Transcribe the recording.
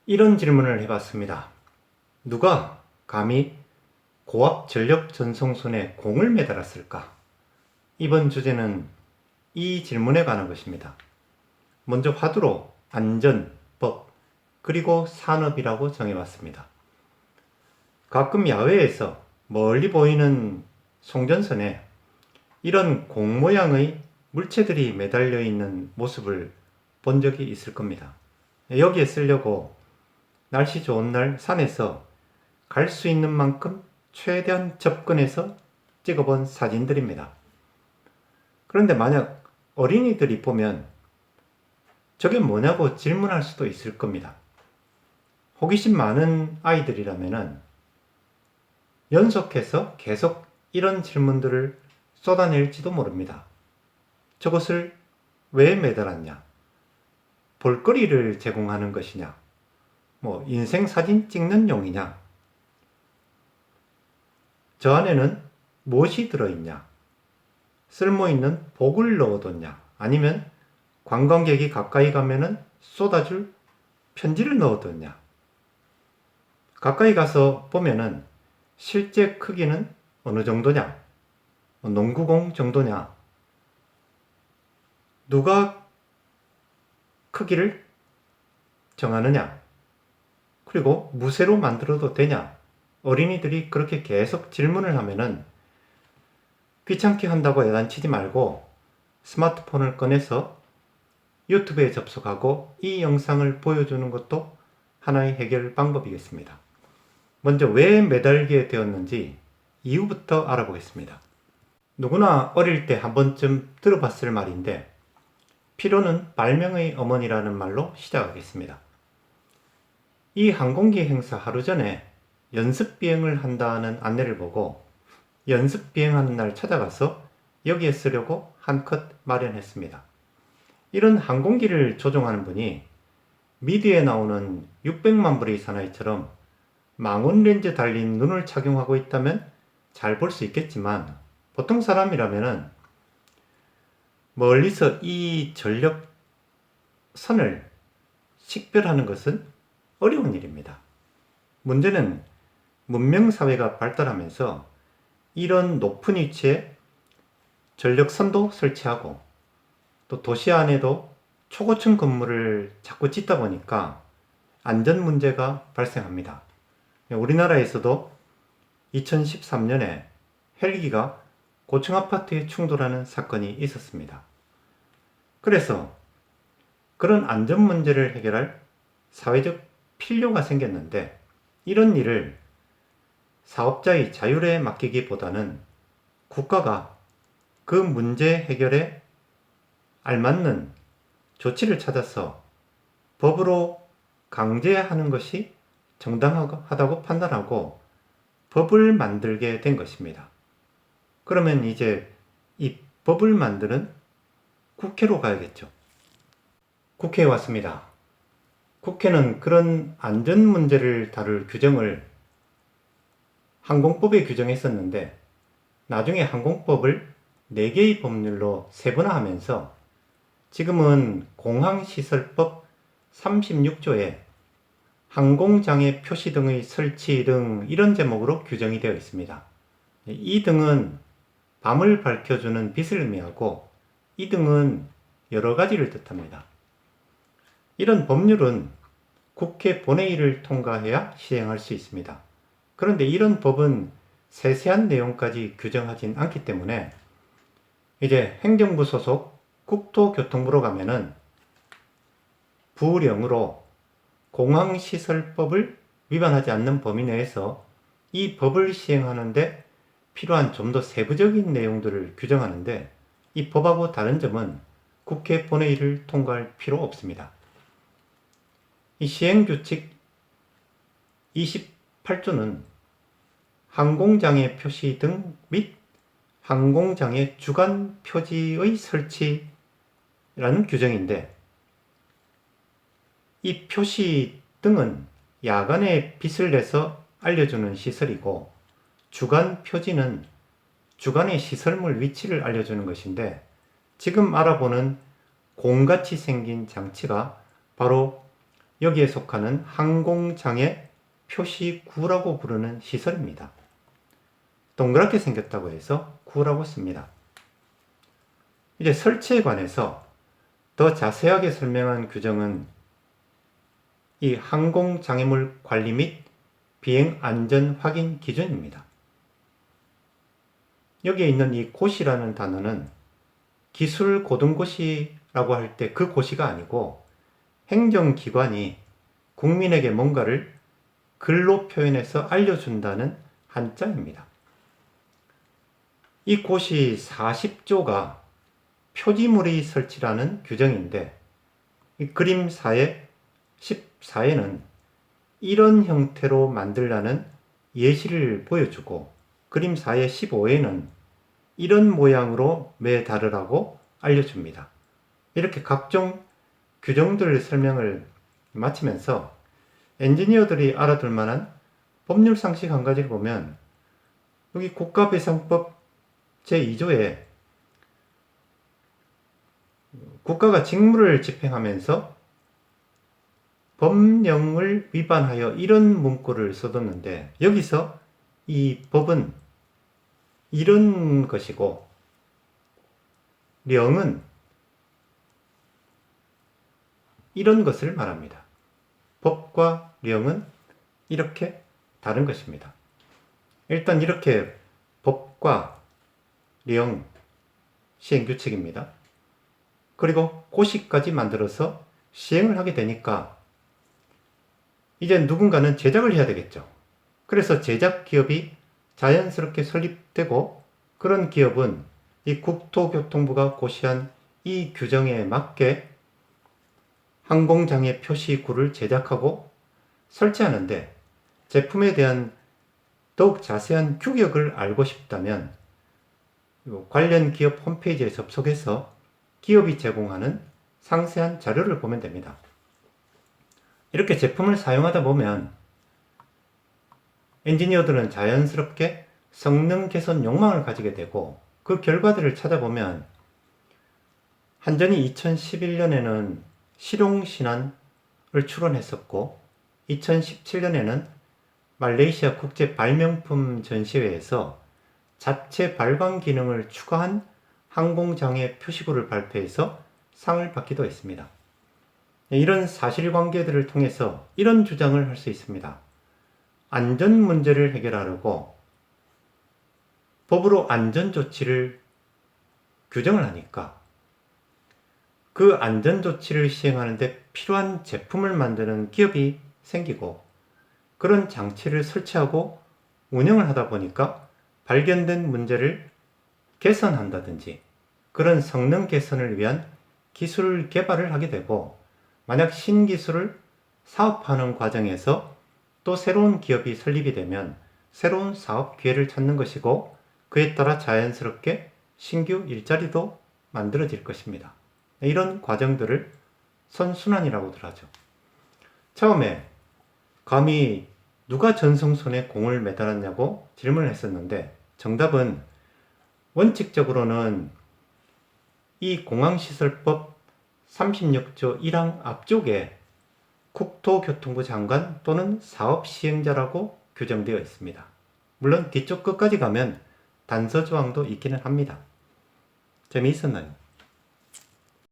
이런 질문을 해봤습니다. 누가 감히 고압 전력 전송선에 공을 매달았을까? 이번 주제는 이 질문에 관한 것입니다. 먼저 화두로 안전, 법, 그리고 산업이라고 정해봤습니다. 가끔 야외에서 멀리 보이는 송전선에 이런 공 모양의 물체들이 매달려 있는 모습을 본 적이 있을 겁니다. 여기에 쓰려고 날씨 좋은 날 산에서 갈 수 있는 만큼 최대한 접근해서 찍어본 사진들입니다. 그런데 만약 어린이들이 보면 저게 뭐냐고 질문할 수도 있을 겁니다. 호기심 많은 아이들이라면 연속해서 계속 이런 질문들을 쏟아낼지도 모릅니다. 저것을 왜 매달았냐? 볼거리를 제공하는 것이냐? 인생 사진 찍는 용이냐? 저 안에는 무엇이 들어있냐? 쓸모있는 복을 넣어뒀냐? 아니면 관광객이 가까이 가면은 쏟아줄 편지를 넣어뒀냐? 가까이 가서 보면은 실제 크기는 어느 정도냐? 농구공 정도냐? 누가 크기를 정하느냐? 그리고 무쇠로 만들어도 되냐? 어린이들이 그렇게 계속 질문을 하면은 귀찮게 한다고 야단치지 말고 스마트폰을 꺼내서 유튜브에 접속하고 이 영상을 보여주는 것도 하나의 해결 방법이겠습니다. 먼저 왜 매달게 되었는지 이유부터 알아보겠습니다. 누구나 어릴 때 한 번쯤 들어봤을 말인데 필요는 발명의 어머니라는 말로 시작하겠습니다. 이 항공기 행사 하루 전에 연습 비행을 한다는 안내를 보고 연습 비행하는 날 찾아가서 여기에 쓰려고 한컷 마련했습니다. 이런 항공기를 조종하는 분이 미드에 나오는 600만 불의 사나이처럼 망원 렌즈 달린 눈을 착용하고 있다면 잘 볼 수 있겠지만 보통 사람이라면 멀리서 이 전력 선을 식별하는 것은 어려운 일입니다. 문제는 문명사회가 발달하면서 이런 높은 위치에 전력선도 설치하고 또 도시 안에도 초고층 건물을 자꾸 짓다 보니까 안전 문제가 발생합니다. 우리나라에서도 2013년에 헬기가 고층 아파트에 충돌하는 사건이 있었습니다. 그래서 그런 안전 문제를 해결할 사회적 필요가 생겼는데 이런 일을 사업자의 자율에 맡기기보다는 국가가 그 문제 해결에 알맞는 조치를 찾아서 법으로 강제하는 것이 정당하다고 판단하고 법을 만들게 된 것입니다. 그러면 이제 이 법을 만드는 국회로 가야겠죠. 국회에 왔습니다. 국회는 그런 안전 문제를 다룰 규정을 항공법에 규정했었는데 나중에 항공법을 4개의 법률로 세분화하면서 지금은 공항시설법 36조에 항공장애 표시 등의 설치 등 이런 제목으로 규정이 되어 있습니다. 이 등은 밤을 밝혀주는 빛을 의미하고 이 등은 여러 가지를 뜻합니다. 이런 법률은 국회 본회의를 통과해야 시행할 수 있습니다. 그런데 이런 법은 세세한 내용까지 규정하진 않기 때문에 이제 행정부 소속 국토교통부로 가면은 부령으로 공항시설법을 위반하지 않는 범위 내에서 이 법을 시행하는데 필요한 좀 더 세부적인 내용들을 규정하는데 이 법하고 다른 점은 국회 본회의를 통과할 필요 없습니다. 이 시행규칙 28조는 항공장애 표시 등 및 항공장애 주간 표지의 설치라는 규정인데 이 표시 등은 야간에 빛을 내서 알려주는 시설이고 주간 표지는 주간의 시설물 위치를 알려주는 것인데 지금 알아보는 공같이 생긴 장치가 바로 여기에 속하는 항공장애 표시구라고 부르는 시설입니다. 동그랗게 생겼다고 해서 구라고 씁니다. 이제 설치에 관해서 더 자세하게 설명한 규정은 이 항공장애물 관리 및 비행 안전 확인 기준입니다. 여기에 있는 이 고시라는 단어는 기술 고등고시라고 할 때 그 고시가 아니고 행정기관이 국민에게 뭔가를 글로 표현해서 알려준다는 한자입니다. 이 고시 40조가 표지물의 설치라는 규정인데 이 그림 4의 14에는 이런 형태로 만들라는 예시를 보여주고 그림 4의 15에는 이런 모양으로 매달으라고 알려줍니다. 이렇게 각종 규정들 설명을 마치면서 엔지니어들이 알아둘 만한 법률 상식 한 가지를 보면 여기 국가배상법 제2조에 국가가 직무를 집행하면서 법령을 위반하여 이런 문구를 써뒀는데 여기서 이 법은 이런 것이고 령은 이런 것을 말합니다. 법과 령은 이렇게 다른 것입니다. 일단 이렇게 법과 령, 시행규칙입니다. 그리고 고시까지 만들어서 시행을 하게 되니까 이제 누군가는 제작을 해야 되겠죠. 그래서 제작 기업이 자연스럽게 설립되고 그런 기업은 이 국토교통부가 고시한 이 규정에 맞게 항공장애 표시구를 제작하고 설치하는데 제품에 대한 더욱 자세한 규격을 알고 싶다면 관련 기업 홈페이지에 접속해서 기업이 제공하는 상세한 자료를 보면 됩니다. 이렇게 제품을 사용하다 보면 엔지니어들은 자연스럽게 성능 개선 욕망을 가지게 되고 그 결과들을 찾아보면 한전이 2011년에는 실용신안을 출원했었고 2017년에는 말레이시아 국제 발명품 전시회에서 자체 발광 기능을 추가한 항공장애 표시구를 발표해서 상을 받기도 했습니다. 이런 사실관계들을 통해서 이런 주장을 할 수 있습니다. 안전 문제를 해결하려고 법으로 안전조치를 규정을 하니까 그 안전조치를 시행하는데 필요한 제품을 만드는 기업이 생기고 그런 장치를 설치하고 운영을 하다 보니까 발견된 문제를 개선한다든지 그런 성능 개선을 위한 기술 개발을 하게 되고 만약 신기술을 사업하는 과정에서 또 새로운 기업이 설립이 되면 새로운 사업 기회를 찾는 것이고 그에 따라 자연스럽게 신규 일자리도 만들어질 것입니다. 이런 과정들을 선순환이라고들 하죠. 처음에 감히 누가 전성손에 공을 매달았냐고 질문을 했었는데 정답은 원칙적으로는 이 공항시설법 36조 1항 앞쪽에 국토교통부 장관 또는 사업시행자라고 규정되어 있습니다. 물론 뒤쪽 끝까지 가면 단서조항도 있기는 합니다. 재미있었나요?